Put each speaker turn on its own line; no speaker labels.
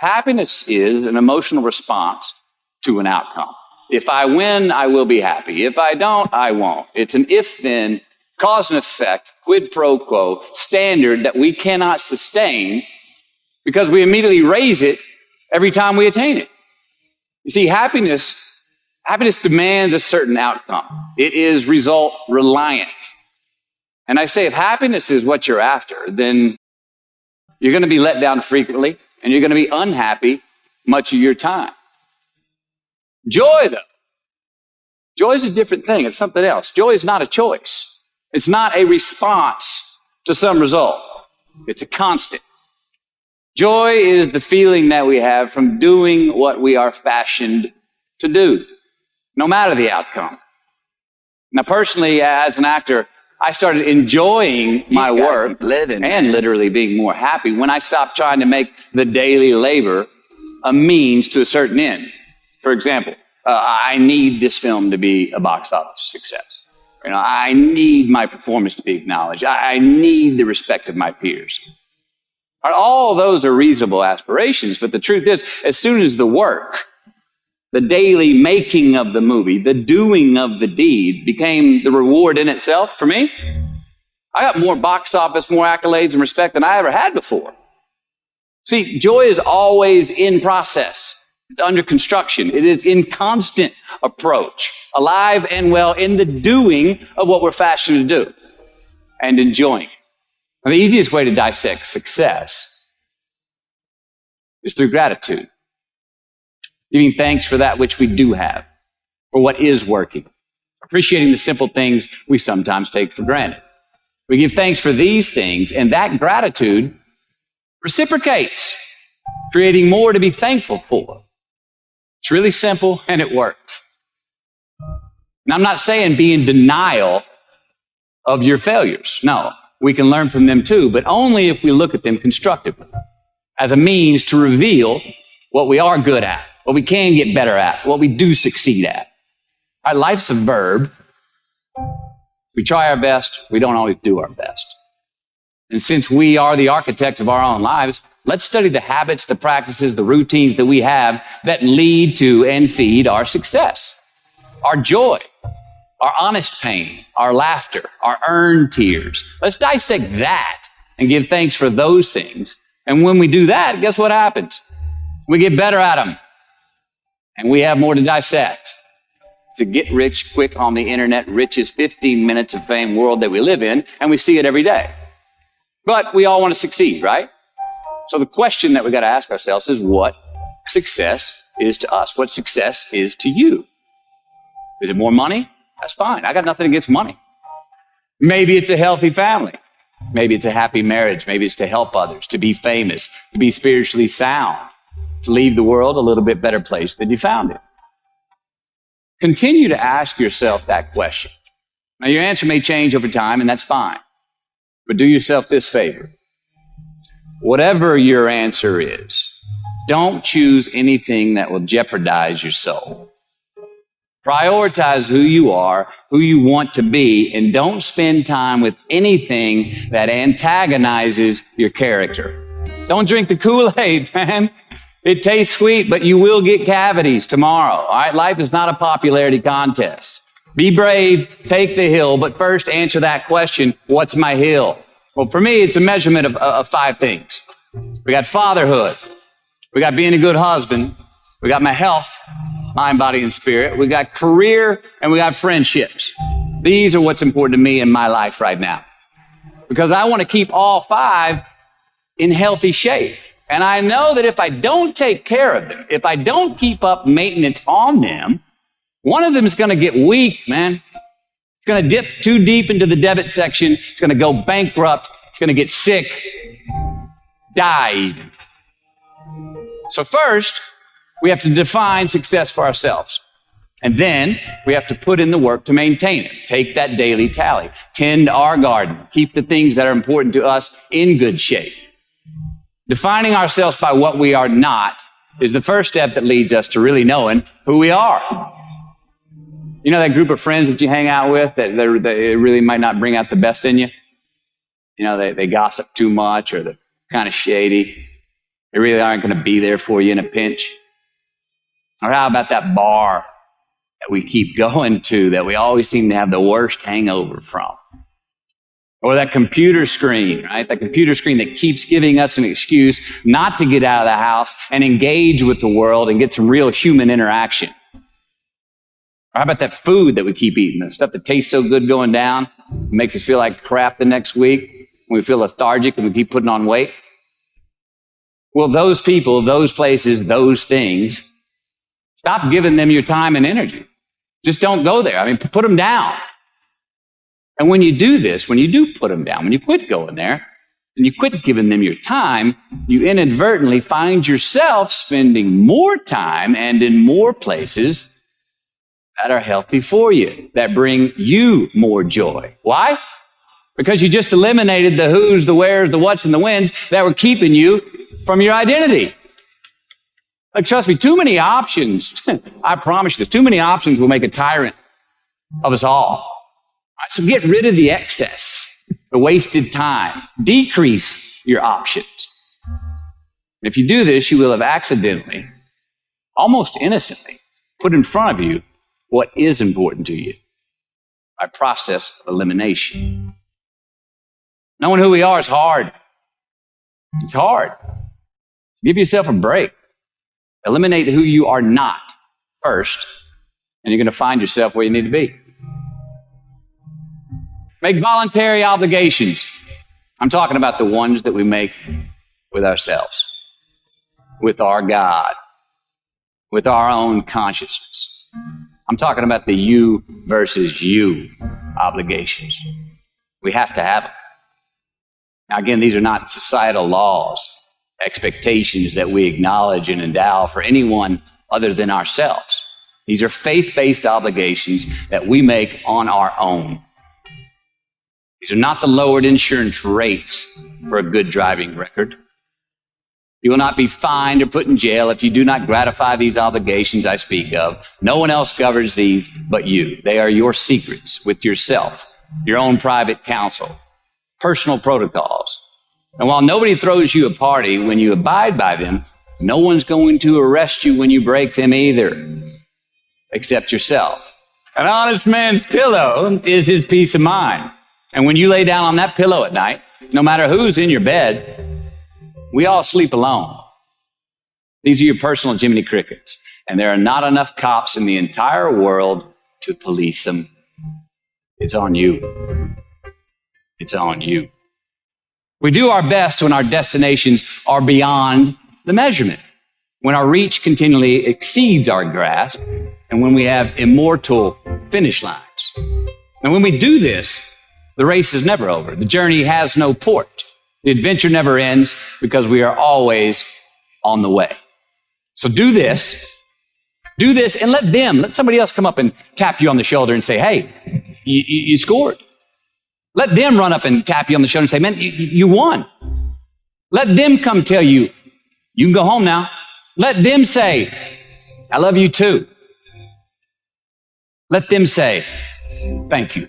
Happiness is an emotional response to an outcome. If I win, I will be happy. If I don't, I won't. It's an if-then, cause and effect, quid pro quo standard that we cannot sustain because we immediately raise it every time we attain it. You see, happiness demands a certain outcome. It is result reliant. And I say if happiness is what you're after, then you're going to be let down frequently and you're going to be unhappy much of your time. Joy, though. Joy is a different thing. It's something else. Joy is not a choice. It's not a response to some result. It's a constant. Joy is the feeling that we have from doing what we are fashioned to do, no matter the outcome. Now, personally, as an actor, I started enjoying my work and literally being more happy when I stopped trying to make the daily labor a means to a certain end. For example, I need this film to be a box office success. I need my performance to be acknowledged. I need the respect of my peers. All those are reasonable aspirations, but the truth is, as soon as the work, the daily making of the movie, the doing of the deed became the reward in itself for me, I got more box office, more accolades and respect than I ever had before. See, joy is always in process. It's under construction. It is in constant approach, alive and well in the doing of what we're fashioned to do and enjoying. Now, the easiest way to dissect success is through gratitude. Giving thanks for that which we do have, for what is working. Appreciating the simple things we sometimes take for granted. We give thanks for these things, and that gratitude reciprocates, creating more to be thankful for. It's really simple, and it works. And I'm not saying be in denial of your failures. No, we can learn from them too, but only if we look at them constructively, as a means to reveal what we are good at, what we can get better at, what we do succeed at. Our life's a verb. We try our best, we don't always do our best. And since we are the architects of our own lives, let's study the habits, the practices, the routines that we have that lead to and feed our success, our joy, our honest pain, our laughter, our earned tears. Let's dissect that and give thanks for those things. And when we do that, guess what happens? We get better at them. And we have more to dissect. It's a get rich quick on the internet, richest 15 minutes of fame world that we live in, and we see it every day. But we all want to succeed, right? So the question that we got to ask ourselves is what success is to us, what success is to you. Is it more money? That's fine. I got nothing against money. Maybe it's a healthy family. Maybe it's a happy marriage. Maybe it's to help others, to be famous, to be spiritually sound, to leave the world a little bit better place than you found it. Continue to ask yourself that question. Now, your answer may change over time, and that's fine. But do yourself this favor. Whatever your answer is, don't choose anything that will jeopardize your soul. Prioritize who you are, who you want to be, and don't spend time with anything that antagonizes your character. Don't drink the Kool-Aid, man. It tastes sweet, but you will get cavities tomorrow. All right? Life is not a popularity contest. Be brave, take the hill, but first answer that question, what's my hill? Well, for me, it's a measurement of 5 things. We got fatherhood. We got being a good husband. We got my health, mind, body, and spirit. We got career, and we got friendships. These are what's important to me in my life right now. Because I want to keep all 5 in healthy shape. And I know that if I don't take care of them, if I don't keep up maintenance on them, one of them is going to get weak, man. It's going to dip too deep into the debit section. It's going to go bankrupt. It's going to get sick, die even. So first, we have to define success for ourselves. And then we have to put in the work to maintain it. Take that daily tally. Tend our garden. Keep the things that are important to us in good shape. Defining ourselves by what we are not is the first step that leads us to really knowing who we are. You know that group of friends that you hang out with that really might not bring out the best in you? You know, they gossip too much or they're kind of shady. They really aren't going to be there for you in a pinch. Or how about that bar that we keep going to that we always seem to have the worst hangover from? Or that computer screen, right? That computer screen that keeps giving us an excuse not to get out of the house and engage with the world and get some real human interaction. Or how about that food that we keep eating, the stuff that tastes so good going down, makes us feel like crap the next week, when we feel lethargic and we keep putting on weight? Well, those people, those places, those things, stop giving them your time and energy. Just don't go there. I mean, put them down. And when you do this, when you do put them down, when you quit going there, and you quit giving them your time, you inadvertently find yourself spending more time and in more places that are healthy for you, that bring you more joy. Why? Because you just eliminated the who's, the where's, the what's, and the when's that were keeping you from your identity. Like, trust me, too many options, I promise you this, too many options will make a tyrant of us all. Right, so get rid of the excess, the wasted time. Decrease your options. And if you do this, you will have accidentally, almost innocently, put in front of you what is important to you by process of elimination. Knowing who we are is hard. It's hard. Give yourself a break. Eliminate who you are not first, and you're going to find yourself where you need to be. Make voluntary obligations. I'm talking about the ones that we make with ourselves, with our God, with our own consciousness. I'm talking about the you versus you obligations. We have to have them. Now, again, these are not societal laws, expectations that we acknowledge and endow for anyone other than ourselves. These are faith-based obligations that we make on our own. These are not the lowered insurance rates for a good driving record. You will not be fined or put in jail if you do not gratify these obligations I speak of. No one else governs these but you. They are your secrets with yourself, your own private counsel, personal protocols. And while nobody throws you a party when you abide by them, no one's going to arrest you when you break them either, except yourself. An honest man's pillow is his peace of mind. And when you lay down on that pillow at night, no matter who's in your bed, we all sleep alone. These are your personal Jiminy Crickets. And there are not enough cops in the entire world to police them. It's on you. It's on you. We do our best when our destinations are beyond the measurement, when our reach continually exceeds our grasp, and when we have immortal finish lines. And when we do this, the race is never over. The journey has no port. The adventure never ends because we are always on the way. So do this, and let somebody else come up and tap you on the shoulder and say, hey, you scored. Let them run up and tap you on the shoulder and say, man, you won. Let them come tell you, you can go home now. Let them say, I love you too. Let them say, thank you.